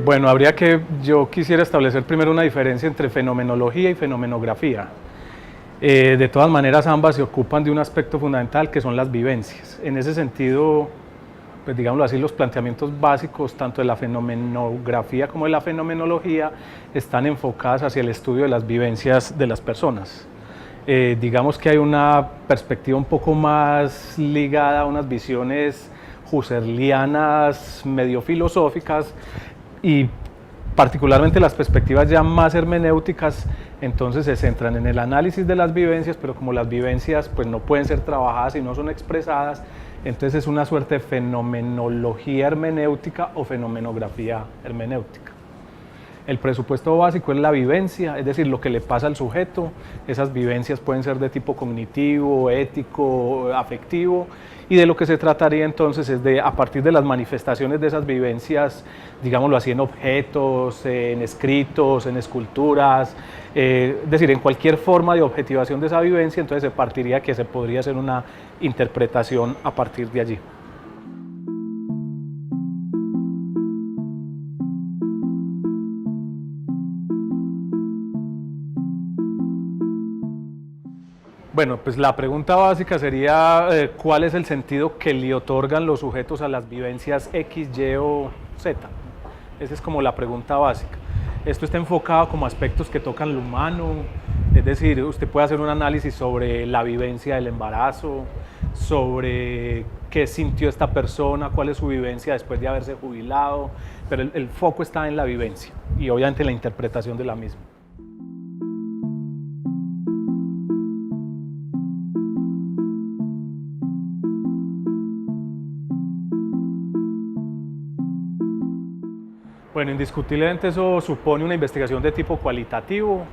Bueno, yo quisiera establecer primero una diferencia entre fenomenología y fenomenografía. De todas maneras, ambas se ocupan de un aspecto fundamental que son las vivencias. En ese sentido, pues digámoslo así, los planteamientos básicos tanto de la fenomenografía como de la fenomenología están enfocadas hacia el estudio de las vivencias de las personas. Digamos que hay una perspectiva un poco más ligada a unas visiones husserlianas, medio filosóficas, y particularmente las perspectivas ya más hermenéuticas, entonces se centran en el análisis de las vivencias, pero como las vivencias pues no pueden ser trabajadas y no son expresadas, entonces es una suerte de fenomenología hermenéutica o fenomenografía hermenéutica. El presupuesto básico es la vivencia, es decir, lo que le pasa al sujeto. Esas vivencias pueden ser de tipo cognitivo, ético, afectivo, y de lo que se trataría entonces es de, a partir de las manifestaciones de esas vivencias, digámoslo así, en objetos, en escritos, en esculturas, es decir, en cualquier forma de objetivación de esa vivencia, entonces se partiría que se podría hacer una interpretación a partir de allí. Bueno, pues la pregunta básica sería ¿cuál es el sentido que le otorgan los sujetos a las vivencias X, Y o Z? Esa es como la pregunta básica. Esto está enfocado como aspectos que tocan lo humano, es decir, usted puede hacer un análisis sobre la vivencia del embarazo, sobre qué sintió esta persona, cuál es su vivencia después de haberse jubilado, pero el foco está en la vivencia y obviamente en la interpretación de la misma. Bueno, indiscutiblemente eso supone una investigación de tipo cualitativo.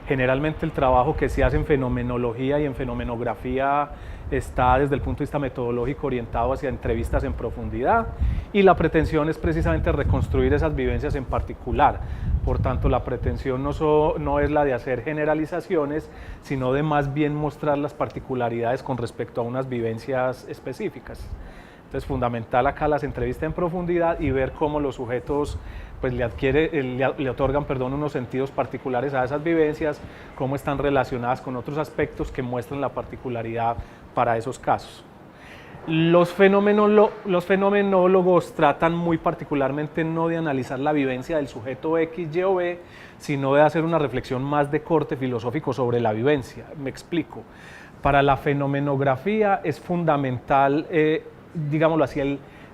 Generalmente el trabajo que se hace en fenomenología y en fenomenografía está desde el punto de vista metodológico orientado hacia entrevistas en profundidad, y la pretensión es precisamente reconstruir esas vivencias en particular. Por tanto, la pretensión no es la de hacer generalizaciones, sino de más bien mostrar las particularidades con respecto a unas vivencias específicas. Entonces, fundamental acá las entrevistas en profundidad y ver cómo los sujetos pues, le otorgan unos sentidos particulares a esas vivencias, cómo están relacionadas con otros aspectos que muestran la particularidad para esos casos. Los fenomenólogos tratan muy particularmente no de analizar la vivencia del sujeto X, Y o B, sino de hacer una reflexión más de corte filosófico sobre la vivencia. Me explico. Para la fenomenografía es fundamental digámoslo así,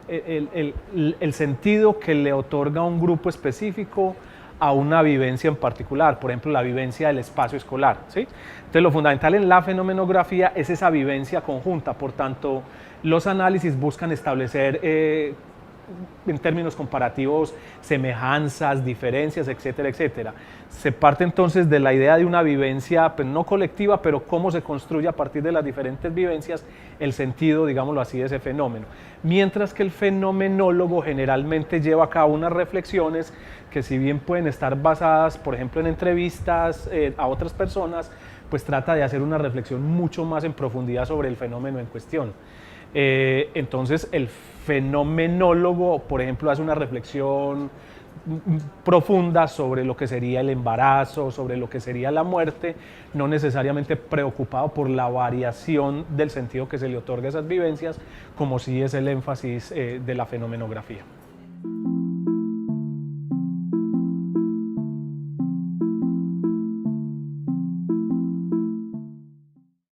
el sentido que le otorga un grupo específico a una vivencia en particular, por ejemplo, la vivencia del espacio escolar, ¿sí? Entonces, lo fundamental en la fenomenografía es esa vivencia conjunta, por tanto, los análisis buscan establecer en términos comparativos semejanzas, diferencias, etcétera, etcétera. Se parte entonces de la idea de una vivencia pues, no colectiva, pero cómo se construye a partir de las diferentes vivencias el sentido, digámoslo así, de ese fenómeno. Mientras que el fenomenólogo generalmente lleva a cabo unas reflexiones que, si bien pueden estar basadas, por ejemplo, en entrevistas a otras personas, pues trata de hacer una reflexión mucho más en profundidad sobre el fenómeno en cuestión. Entonces el fenomenólogo, por ejemplo, hace una reflexión profunda sobre lo que sería el embarazo, sobre lo que sería la muerte, no necesariamente preocupado por la variación del sentido que se le otorga a esas vivencias, como sí es el énfasis de la fenomenografía.